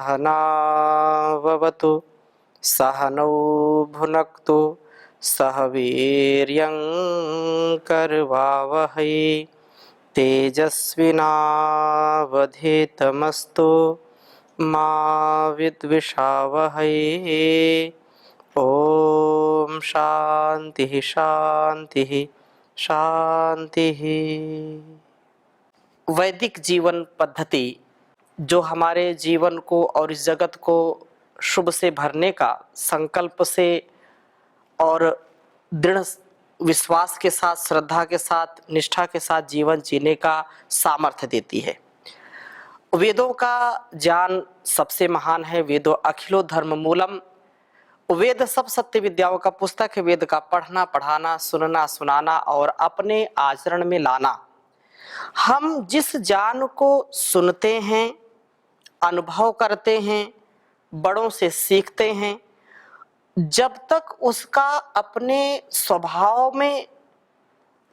सहनाववतु सहनौ भुनक्तु सह वीर्यं करवावहै तेजस्विनावधीतमस्तु मा विद्विषावहै। ओम शांति शांति शांति। वैदिक जीवन पद्धति जो हमारे जीवन को और इस जगत को शुभ से भरने का संकल्प से और दृढ़ विश्वास के साथ, श्रद्धा के साथ, निष्ठा के साथ जीवन जीने का सामर्थ्य देती है। वेदों का ज्ञान सबसे महान है। वेदो अखिलो धर्म मूलम। वेद सब सत्य विद्याओं का पुस्तक है। वेद का पढ़ना, पढ़ाना, सुनना, सुनाना और अपने आचरण में लाना। हम जिस ज्ञान को सुनते हैं, अनुभव करते हैं, बड़ों से सीखते हैं, जब तक उसका अपने स्वभाव में,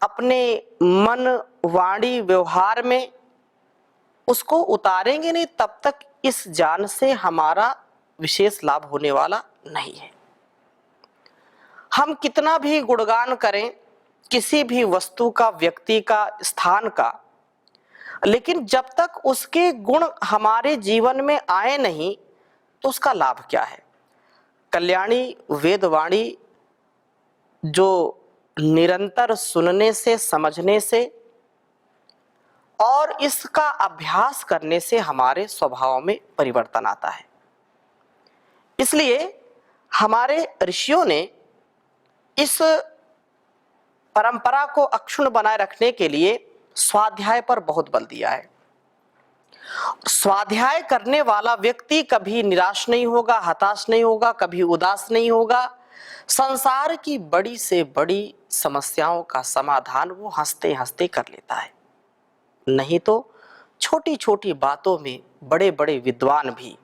अपने मन, वाणी, व्यवहार में उसको उतारेंगे नहीं, तब तक इस ज्ञान से हमारा विशेष लाभ होने वाला नहीं है। हम कितना भी गुणगान करें किसी भी वस्तु का, व्यक्ति का, स्थान का, लेकिन जब तक उसके गुण हमारे जीवन में आए नहीं तो उसका लाभ क्या है। कल्याणी वेदवाणी जो निरंतर सुनने से, समझने से और इसका अभ्यास करने से हमारे स्वभाव में परिवर्तन आता है। इसलिए हमारे ऋषियों ने इस परंपरा को अक्षुण्ण बनाए रखने के लिए स्वाध्याय पर बहुत बल दिया है। स्वाध्याय करने वाला व्यक्ति कभी निराश नहीं होगा, हताश नहीं होगा, कभी उदास नहीं होगा। संसार की बड़ी से बड़ी समस्याओं का समाधान वो हंसते हंसते कर लेता है। नहीं तो छोटी छोटी बातों में बड़े बड़े विद्वान भी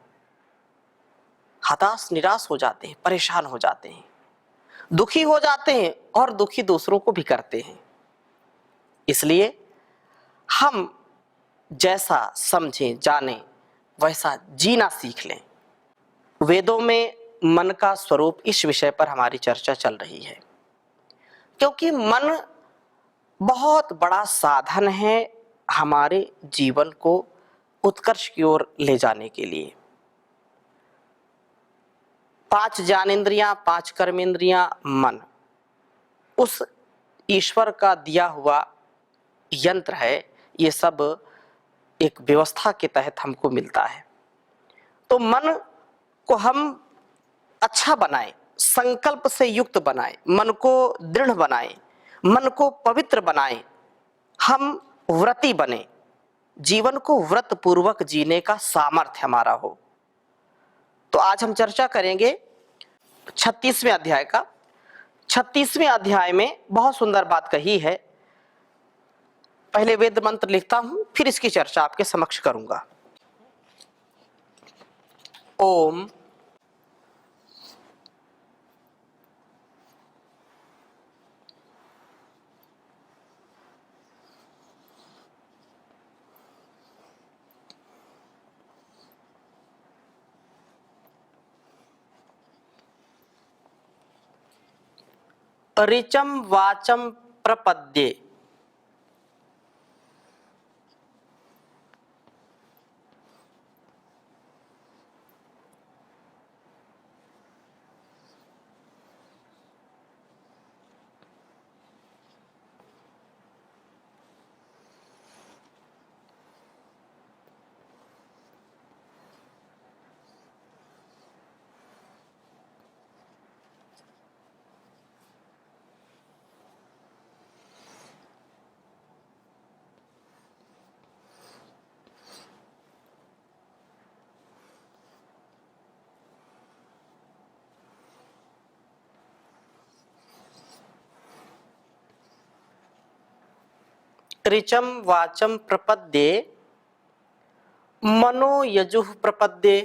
हताश, निराश हो जाते हैं, परेशान हो जाते हैं, दुखी हो जाते हैं और दुखी दूसरों को भी करते हैं। इसलिए हम जैसा समझें, जानें, वैसा जीना सीख लें। वेदों में मन का स्वरूप, इस विषय पर हमारी चर्चा चल रही है, क्योंकि मन बहुत बड़ा साधन है हमारे जीवन को उत्कर्ष की ओर ले जाने के लिए। 5 ज्ञानेंद्रियां, 5 कर्मेंद्रियां, मन उस ईश्वर का दिया हुआ यंत्र है। ये सब एक व्यवस्था के तहत हमको मिलता है। तो मन को हम अच्छा बनाएं, संकल्प से युक्त बनाएं, मन को दृढ़ बनाएं, मन को पवित्र बनाएं, हम व्रती बने, जीवन को व्रत पूर्वक जीने का सामर्थ्य हमारा हो। तो आज हम चर्चा करेंगे 36वें अध्याय का। 36वें अध्याय में बहुत सुंदर बात कही है। पहले वेद मंत्र लिखता हूं, फिर इसकी चर्चा आपके समक्ष करूंगा। ओम ऋचं वाचं प्रपद्ये। ऋचं वाचं प्रपद्ये मनो यजुः प्रपद्ये।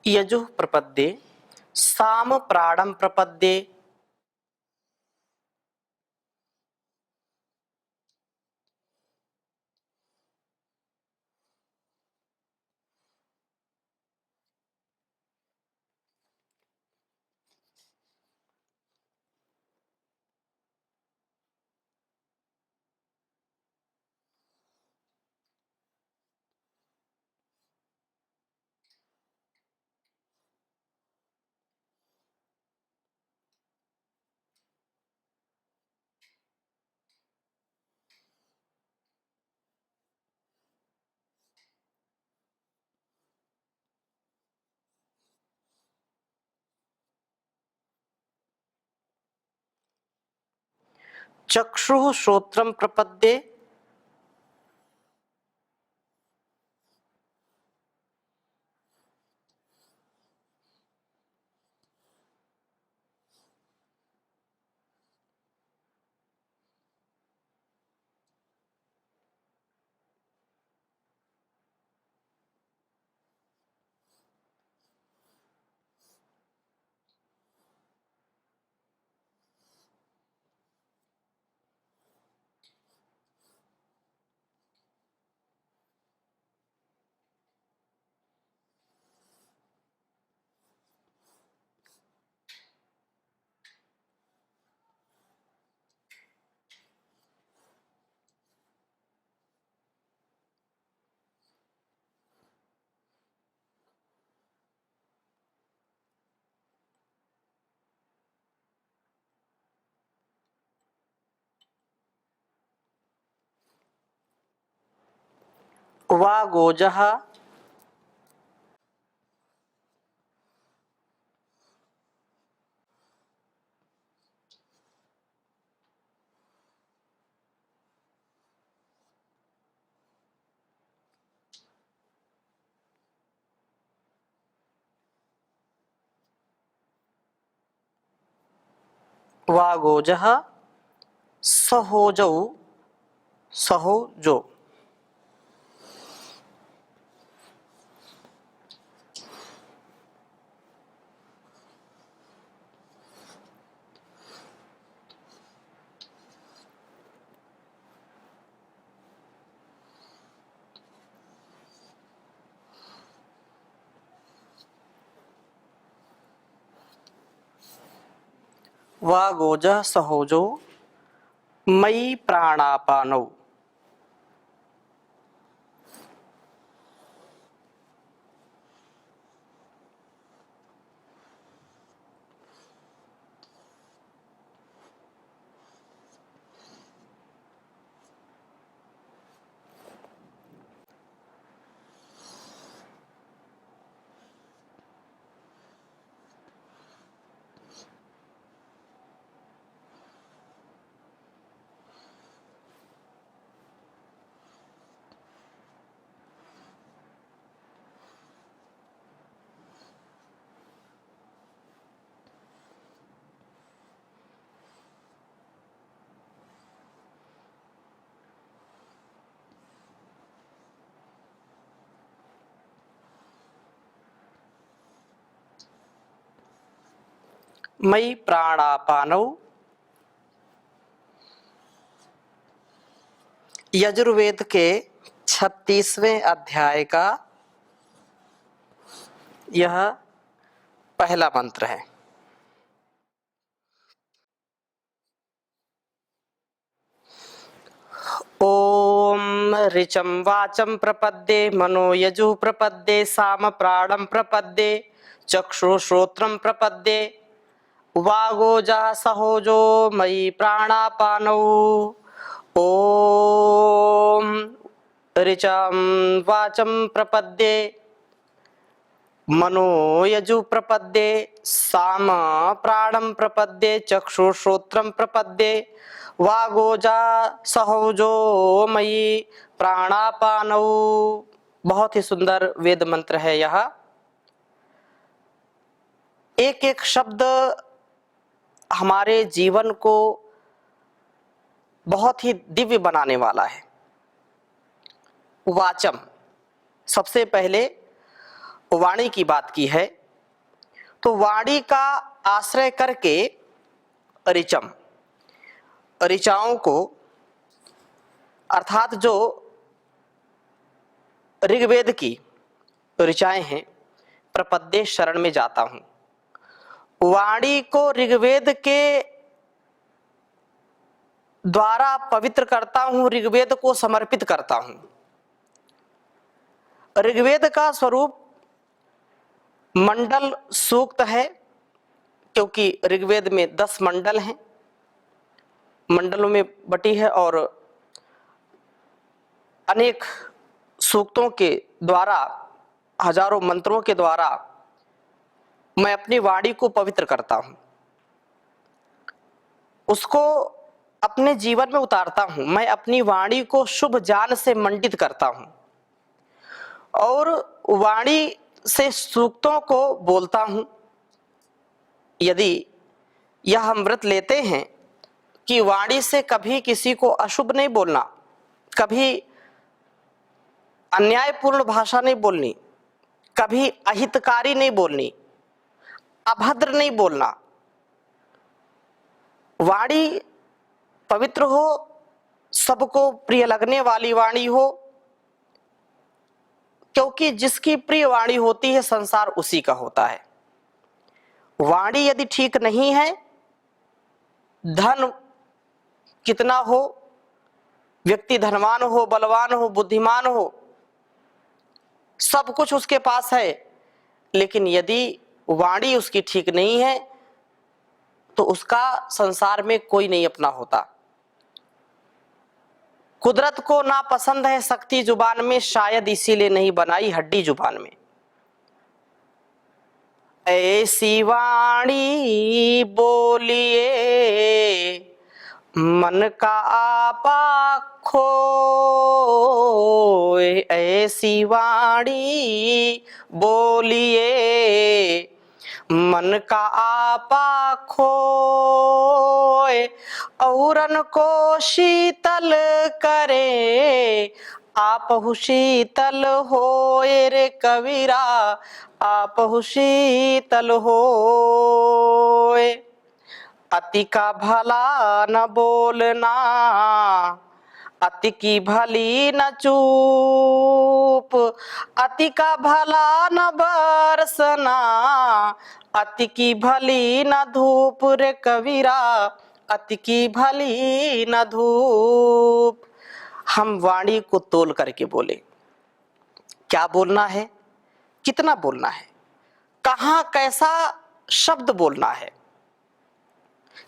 यजुः प्रपद्ये साम प्राणं प्रपद्ये चक्षुः श्रोत्रं प्रपद्ये वागोजः वागोजः सहोजौ सहोजो वागोजः सहोजो मयि प्राणापानौ मयि प्राणापानौ यजुर्वेद के 36वें अध्याय का यह पहला मंत्र है। ओम ऋचं वाचं प्रपद्ये मनो यजु प्रपद्ये साम प्राणं प्रपद्ये चक्षु श्रोत्रं प्रपद्ये वागोजः सहोजो मयि प्राणापानौ ओम ऋचं वाचं प्रपद्ये मनो यजु प्रपद्ये साम प्राणं प्रपद्ये चक्षु श्रोत्रं प्रपद्ये वागोजा सहोजो मयि प्राणापानौ। बहुत ही सुंदर वेद मंत्र है यह। एक एक शब्द हमारे जीवन को बहुत ही दिव्य बनाने वाला है। वाचम, सबसे पहले वाणी की बात की है, तो वाणी का आश्रय करके ऋचम, ऋचाओं को, अर्थात जो ऋग्वेद की ऋचाएं हैं, प्रपद्ये शरण में जाता हूं। वाणी को ऋग्वेद के द्वारा पवित्र करता हूं, ऋग्वेद को समर्पित करता हूं। ऋग्वेद का स्वरूप मंडल सूक्त है, क्योंकि ऋग्वेद में 10 मंडल हैं, मंडलों में बटी है, और अनेक सूक्तों के द्वारा, हजारों मंत्रों के द्वारा मैं अपनी वाणी को पवित्र करता हूं, उसको अपने जीवन में उतारता हूं। मैं अपनी वाणी को शुभ ज्ञान से मंडित करता हूं और वाणी से सूक्तों को बोलता हूं। यदि यह हम व्रत लेते हैं कि वाणी से कभी किसी को अशुभ नहीं बोलना, कभी अन्यायपूर्ण भाषा नहीं बोलनी, कभी अहितकारी नहीं बोलनी, अभद्र नहीं बोलना, वाणी पवित्र हो, सबको प्रिय लगने वाली वाणी हो, क्योंकि जिसकी प्रिय वाणी होती है संसार उसी का होता है। वाणी यदि ठीक नहीं है, धन कितना हो, व्यक्ति धनवान हो, बलवान हो, बुद्धिमान हो, सब कुछ उसके पास है, लेकिन यदि वाणी उसकी ठीक नहीं है तो उसका संसार में कोई नहीं अपना होता। कुदरत को ना पसंद है सख्ती जुबान में, शायद इसीलिए नहीं बनाई हड्डी जुबान में। ऐसी वाणी बोलिए मन का आपा खोए, ऐसी वाणी बोलिए मन का आपा खोए, औरन को शीतल करे आपहु शीतल होए रे कबीरा, आपहु शीतल होए। अति का भला न बोलना, अति की भली न चूप, अति का भला न बरसना, अति की भली न धूप रे कबीरा, अति की भली न धूप। हम वाणी को तोल करके बोले, क्या बोलना है, कितना बोलना है, कहाँ कैसा शब्द बोलना है,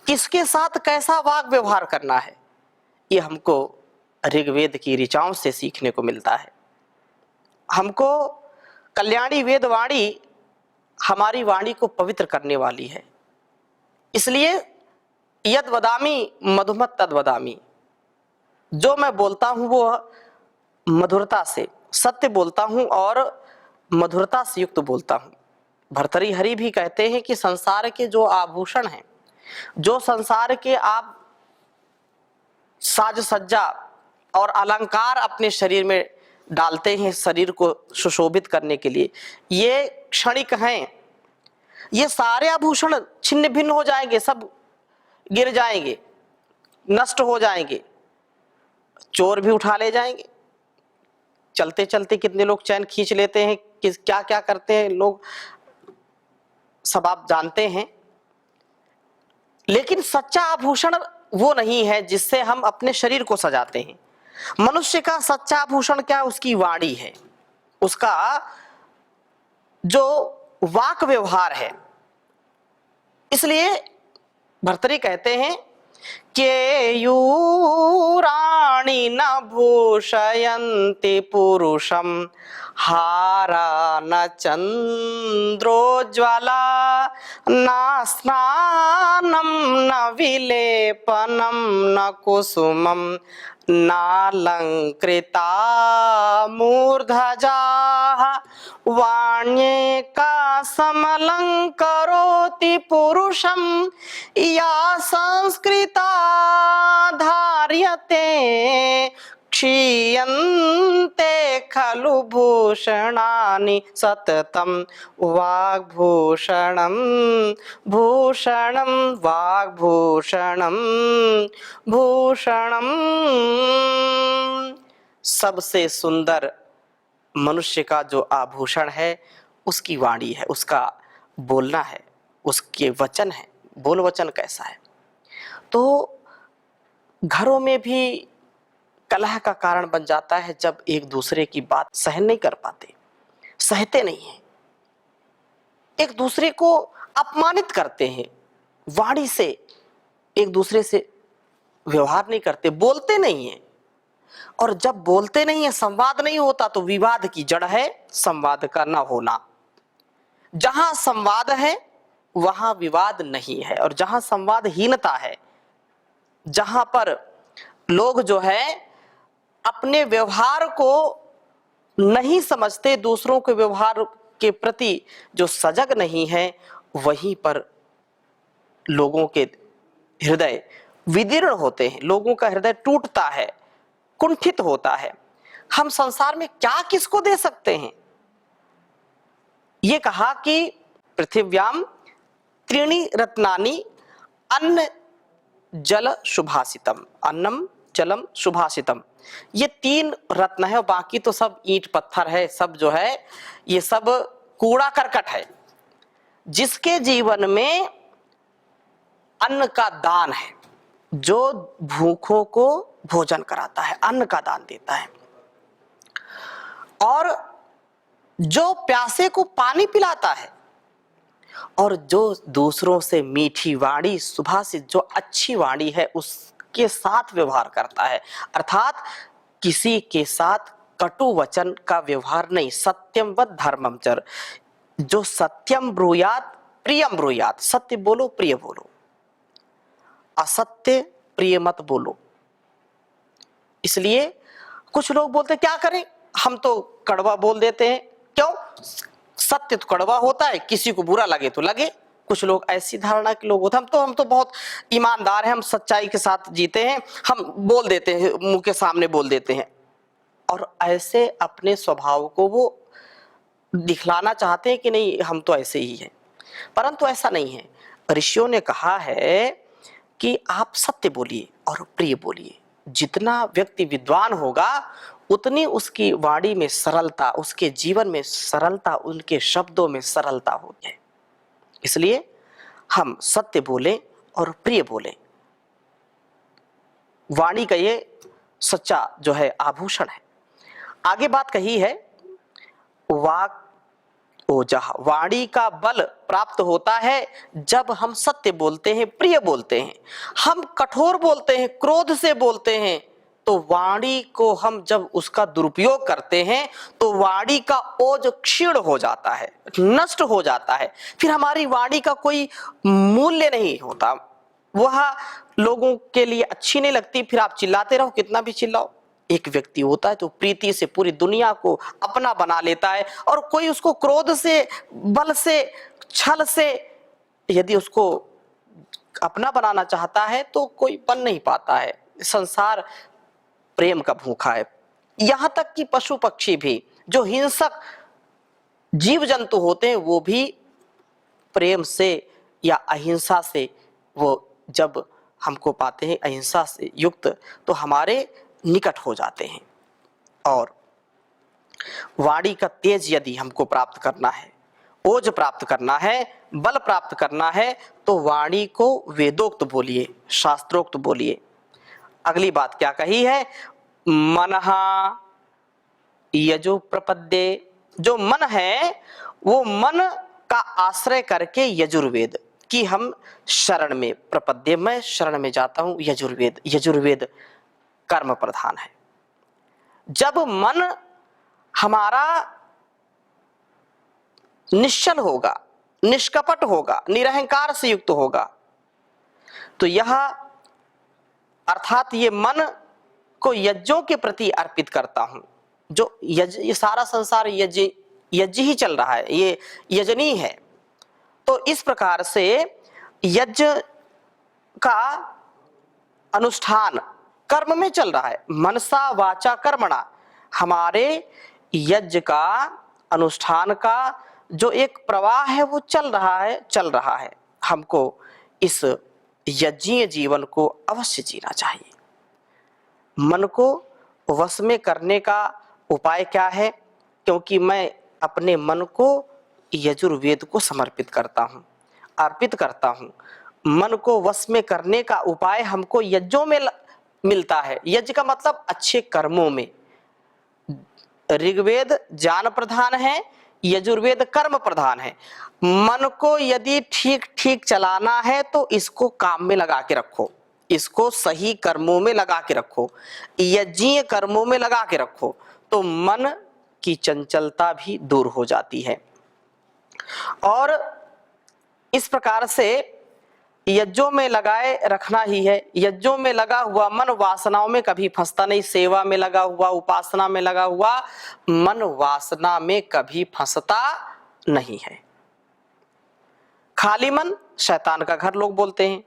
किसके साथ कैसा वाक व्यवहार करना है, ये हमको ऋग्वेद की ऋचाओं से सीखने को मिलता है। हमको कल्याणी वेद वाणी हमारी वाणी को पवित्र करने वाली है। इसलिए यद वदामि मधुमत तद वदामि, जो मैं बोलता हूं वो मधुरता से सत्य बोलता हूं और मधुरता से युक्त बोलता हूं। भर्तृहरि भी कहते हैं कि संसार के जो आभूषण हैं, जो संसार के आप साज सज्जा और अलंकार अपने शरीर में डालते हैं शरीर को सुशोभित करने के लिए, ये क्षणिक हैं। ये सारे आभूषण छिन्न भिन्न हो जाएंगे, सब गिर जाएंगे, नष्ट हो जाएंगे, चोर भी उठा ले जाएंगे। चलते चलते कितने लोग चैन खींच लेते हैं, कि क्या क्या करते हैं लोग, सब आप जानते हैं। लेकिन सच्चा आभूषण वो नहीं है जिससे हम अपने शरीर को सजाते हैं। मनुष्य का सच्चा आभूषण क्या है? उसकी वाणी है, उसका जो वाक व्यवहार है। इसलिए भर्तृहरि कहते हैं केयूराणि न भूषयन्ति पुरुषं, हारा न चंद्रोज्ज्वला, न स्नानं न विलेपनं न कुसुमं, नालंकृता मूर्धजाः, वाण्येका समलंकरोति पुरुषं, या संस्कृता धार्यते क्षीयन्ते खलु भूषणानि सततं वाग्भूषणं भूषणं वाग्भूषणं भूषणं। सबसे सुंदर मनुष्य का जो आभूषण है उसकी वाणी है, उसका बोलना है, उसके वचन है। बोल वचन कैसा है? तो घरों में भी कलह का कारण बन जाता है जब एक दूसरे की बात सहन नहीं कर पाते, सहते नहीं हैं, एक दूसरे को अपमानित करते हैं, वाणी से एक दूसरे से व्यवहार नहीं करते, बोलते नहीं हैं। और जब बोलते नहीं है, संवाद नहीं होता, तो विवाद की जड़ है संवाद का न होना। जहां संवाद है वहां विवाद नहीं है, और जहां संवादहीनता है, जहां पर लोग जो है अपने व्यवहार को नहीं समझते, दूसरों के व्यवहार के प्रति जो सजग नहीं है, वहीं पर लोगों के हृदय विदीर्ण होते हैं, लोगों का हृदय टूटता है, कुंठित होता है। हम संसार में क्या किसको दे सकते हैं? ये कहा कि पृथिव्याम त्रीणि रत्नानि अन्न जल शुभाषितम, अन्नम जलम शुभाषितम। ये 3 रत्न है, और बाकी तो सब ईंट पत्थर है, सब जो है ये सब कूड़ा करकट है। जिसके जीवन में अन्न का दान है, जो भूखों को भोजन कराता है, अन्न का दान देता है, और जो प्यासे को पानी पिलाता है, और जो दूसरों से मीठी वाणी, सुभाषित जो अच्छी वाणी है उसके साथ व्यवहार करता है, अर्थात किसी के साथ कटु वचन का व्यवहार नहीं। सत्यम व धर्मम चर, जो सत्यम ब्रूयात प्रियम ब्रूयात, सत्य बोलो प्रिय बोलो, असत्य प्रिय मत बोलो। इसलिए कुछ लोग बोलते क्या करें, हम तो कड़वा बोल देते हैं। क्यों? सत्य तो कड़वा होता है, किसी को बुरा लगे तो लगे। कुछ लोग ऐसी धारणा के लोग होते हैं, हम तो बहुत ईमानदार हैं, हम सच्चाई के साथ जीते हैं, हम बोल देते हैं, मुंह के सामने बोल देते हैं, और ऐसे अपने स्वभाव को वो दिखलाना चाहते हैं कि नहीं हम तो ऐसे ही हैं। परंतु ऐसा नहीं है। ऋषियों ने कहा है कि आप सत्य बोलिए और प्रिय बोलिए। जितना व्यक्ति विद्वान होगा उतनी उसकी वाणी में सरलता, उसके जीवन में सरलता, उनके शब्दों में सरलता होती है। इसलिए हम सत्य बोलें और प्रिय बोलें। वाणी का ये सच्चा जो है आभूषण है। आगे बात कही है, वाक ओजः, वाणी का बल प्राप्त होता है जब हम सत्य बोलते हैं, प्रिय बोलते हैं। हम कठोर बोलते हैं, क्रोध से बोलते हैं, तो वाणी को हम जब उसका दुरुपयोग करते हैं तो वाणी का ओज क्षीण हो जाता है, नष्ट हो जाता है। फिर हमारी वाणी का कोई मूल्य नहीं होता, वह लोगों के लिए अच्छी नहीं लगती। फिर आप चिल्लाते रहो, कितना भी चिल्लाओ। एक व्यक्ति होता है तो प्रीति से पूरी दुनिया को अपना बना लेता है, और कोई उसको क्रोध से, बल से, छल से यदि उसको अपना बनाना चाहता है तो कोई बन नहीं पाता है। संसार प्रेम का भूखा है। यहां तक कि पशु पक्षी भी, जो हिंसक जीव जंतु होते हैं, वो भी प्रेम से या अहिंसा से, वो जब हमको पाते हैं अहिंसा से युक्त, तो हमारे निकट हो जाते हैं। और वाणी का तेज यदि हमको प्राप्त करना है, ओज प्राप्त करना है, बल प्राप्त करना है, तो वाणी को वेदोक्त बोलिए, शास्त्रोक्त बोलिए। अगली बात क्या कही है? मनहा यजो प्रपद्ये, जो मन है वो मन का आश्रय करके यजुर्वेद की हम शरण में, प्रपद्ये मैं शरण में जाता हूं। यजुर्वेद कर्म प्रधान है। जब मन हमारा निश्चल होगा, निष्कपट होगा, निरहंकार से युक्त होगा, तो यह अर्थात ये मन को यज्ञों के प्रति अर्पित करता हूं। जो यज्ञ, ये सारा संसार यज्ञ ही चल रहा है, ये यजनी है। तो इस प्रकार से यज्ञ का अनुष्ठान कर्म में चल रहा है। मनसा वाचा कर्मणा, हमारे यज्ञ का, अनुष्ठान का जो एक प्रवाह है वो चल रहा है। हमको इस यज्ञीय जीवन को अवश्य जीना चाहिए। मन को वश में करने का उपाय क्या है? क्योंकि मैं अपने मन को यजुर्वेद को समर्पित करता हूँ, अर्पित करता हूँ। मन को वश में करने का उपाय हमको यज्ञों में मिलता है। यज्ञ का मतलब अच्छे कर्मों में। ऋग्वेद ज्ञान प्रधान है, यजुर्वेद कर्म प्रधान है। मन को यदि ठीक ठीक चलाना है तो इसको काम में लगा के रखो, इसको सही कर्मों में लगा के रखो, यज्ञीय कर्मों में लगा के रखो, तो मन की चंचलता भी दूर हो जाती है। और इस प्रकार से यज्ञों में लगाए रखना ही है। यज्ञों में लगा हुआ मन वासनाओं में कभी फंसता नहीं। सेवा में लगा हुआ, उपासना में लगा हुआ मन वासना में कभी फंसता नहीं है। खाली मन शैतान का घर लोग बोलते हैं।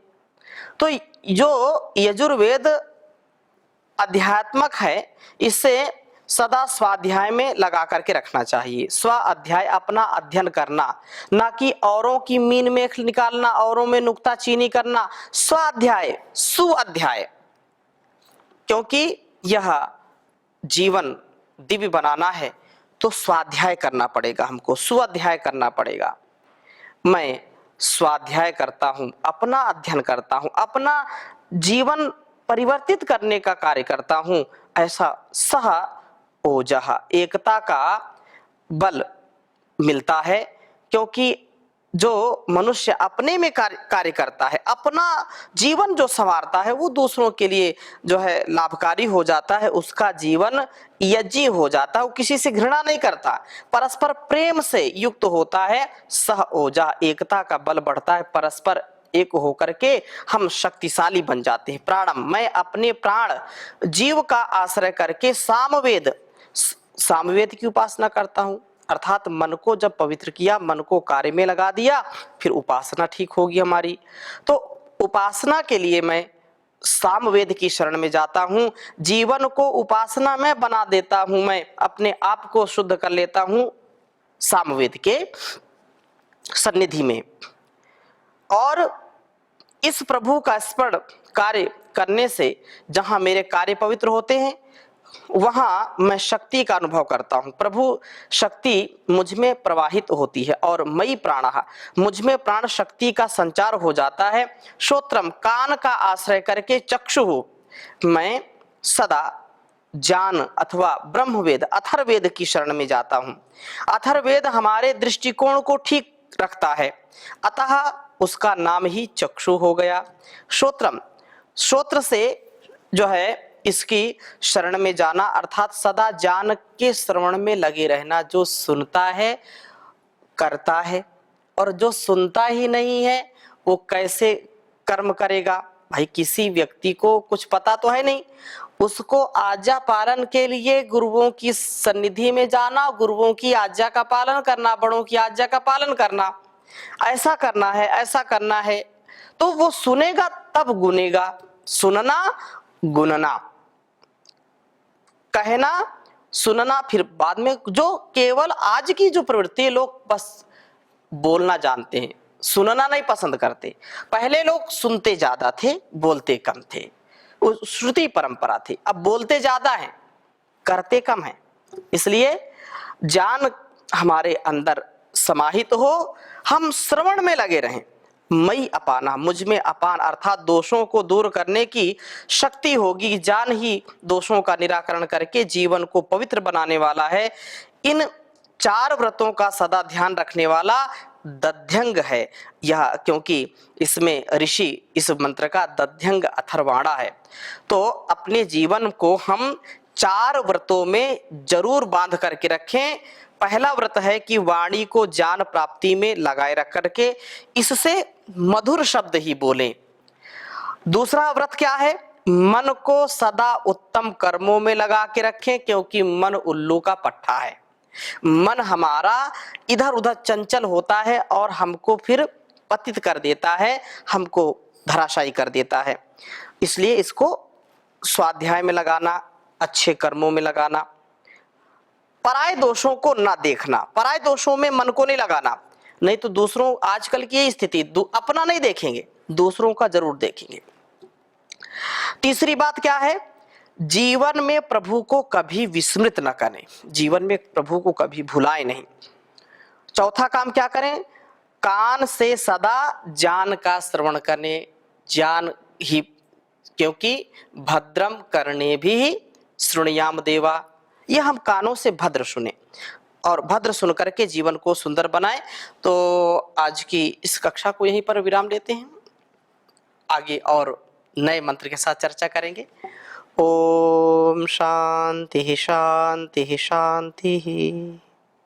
तो जो यजुर्वेद अध्यात्मक है, इससे सदा स्वाध्याय में लगा करके रखना चाहिए। स्व अध्याय, अपना अध्ययन करना, ना कि औरों की मीन मेख निकालना, औरों में नुक्ताचीनी करना। स्वाध्याय, सुअध्याय, क्योंकि यह जीवन दिव्य बनाना है तो स्वाध्याय करना पड़ेगा, हमको सुअध्याय करना पड़ेगा। मैं स्वाध्याय करता हूं, अपना अध्ययन करता हूं, अपना जीवन परिवर्तित करने का कार्य करता हूं, ऐसा सह ओजः, एकता का बल मिलता है। क्योंकि जो मनुष्य अपने में कार्य करता है, अपना जीवन जो संवारता है, वो दूसरों के लिए जो है लाभकारी हो जाता है, उसका जीवन यज्ञ हो जाता है। वो किसी से घृणा नहीं करता, परस्पर प्रेम से युक्त होता है। सह ओजा, एकता का बल बढ़ता है, परस्पर एक होकर के हम शक्तिशाली बन जाते हैं। प्राणम, मैं अपने प्राण जीव का आश्रय करके सामवेद की उपासना करता हूं। अर्थात मन को जब पवित्र किया, मन को कार्य में लगा दिया, फिर उपासना ठीक होगी हमारी। तो उपासना के लिए मैं सामवेद की शरण में जाता हूं, जीवन को उपासना में बना देता हूं, मैं अपने आप को शुद्ध कर लेता हूं सामवेद के सन्निधि में। और इस प्रभु का स्मरण कार्य करने से जहां मेरे कार्य पवित्र होते हैं, वहां मैं शक्ति का अनुभव करता हूं। प्रभु शक्ति मुझ में प्रवाहित होती है और मई प्राणः, मुझ में प्राण शक्ति का संचार हो जाता है। श्रोत्रम, कान का आश्रय करके चक्षु, मैं सदा ज्ञान अथवा ब्रह्मवेद अथर्ववेद की शरण में जाता हूं। अथर्ववेद हमारे दृष्टिकोण को ठीक रखता है, अतः उसका नाम ही चक्षु हो गया। श्रोत्रम, श्रोत्र से जो है इसकी शरण में जाना, अर्थात सदा ज्ञान के श्रवण में लगे रहना। जो सुनता है करता है, और जो सुनता ही नहीं है वो कैसे कर्म करेगा? भाई, किसी व्यक्ति को कुछ पता तो है नहीं, उसको आज्ञा पालन के लिए गुरुओं की सन्निधि में जाना, गुरुओं की आज्ञा का पालन करना, बड़ों की आज्ञा का पालन करना, ऐसा करना है, ऐसा करना है, तो वो सुनेगा तब गुनेगा। सुनना, गुनना, कहना, सुनना, फिर बाद में। जो केवल आज की जो प्रवृत्ति, लोग बस बोलना जानते हैं, सुनना नहीं पसंद करते। पहले लोग सुनते ज्यादा थे, बोलते कम थे, श्रुति परंपरा थी। अब बोलते ज्यादा हैं, करते कम हैं। इसलिए ज्ञान हमारे अंदर समाहित हो, हम श्रवण में लगे रहें। मई अपाना, मुझ में अपान अर्थात दोषों को दूर करने की शक्ति होगी। ज्ञान ही दोषों का निराकरण करके जीवन को पवित्र बनाने वाला है। इन 4 व्रतों का सदा ध्यान रखने वाला दध्यंग है यह, क्योंकि इसमें ऋषि इस मंत्र का दध्यंग अथर्वाणा है। तो अपने जीवन को हम 4 व्रतों में जरूर बांध करके रखें। पहला व्रत है कि वाणी को ज्ञान प्राप्ति में लगाए रख करके इससे मधुर शब्द ही बोलें। दूसरा व्रत क्या है? मन को सदा उत्तम कर्मों में लगा के रखें, क्योंकि मन उल्लू का पट्टा है। मन हमारा इधर उधर चंचल होता है और हमको फिर पतित कर देता है, हमको धराशायी कर देता है। इसलिए इसको स्वाध्याय में लगाना, अच्छे कर्मों में लगाना। पराये दोषों को ना देखना, पराये दोषों में मन को नहीं लगाना, नहीं तो दूसरों, आजकल की यही स्थिति, अपना नहीं देखेंगे, दूसरों का जरूर देखेंगे। तीसरी बात क्या है, जीवन में प्रभु को कभी विस्मृत न करें, जीवन में प्रभु को कभी भुलाएं नहीं। चौथा काम क्या करें, कान से सदा ज्ञान का श्रवण करें, ज्ञान ही, क्योंकि भद्रम करने भी श्रृणुयाम देवा, ये हम कानों से भद्र सुने और भद्र सुन करके जीवन को सुंदर बनाएं। तो आज की इस कक्षा को यहीं पर विराम देते हैं, आगे और नए मंत्र के साथ चर्चा करेंगे। ओम शांति शांति शांति।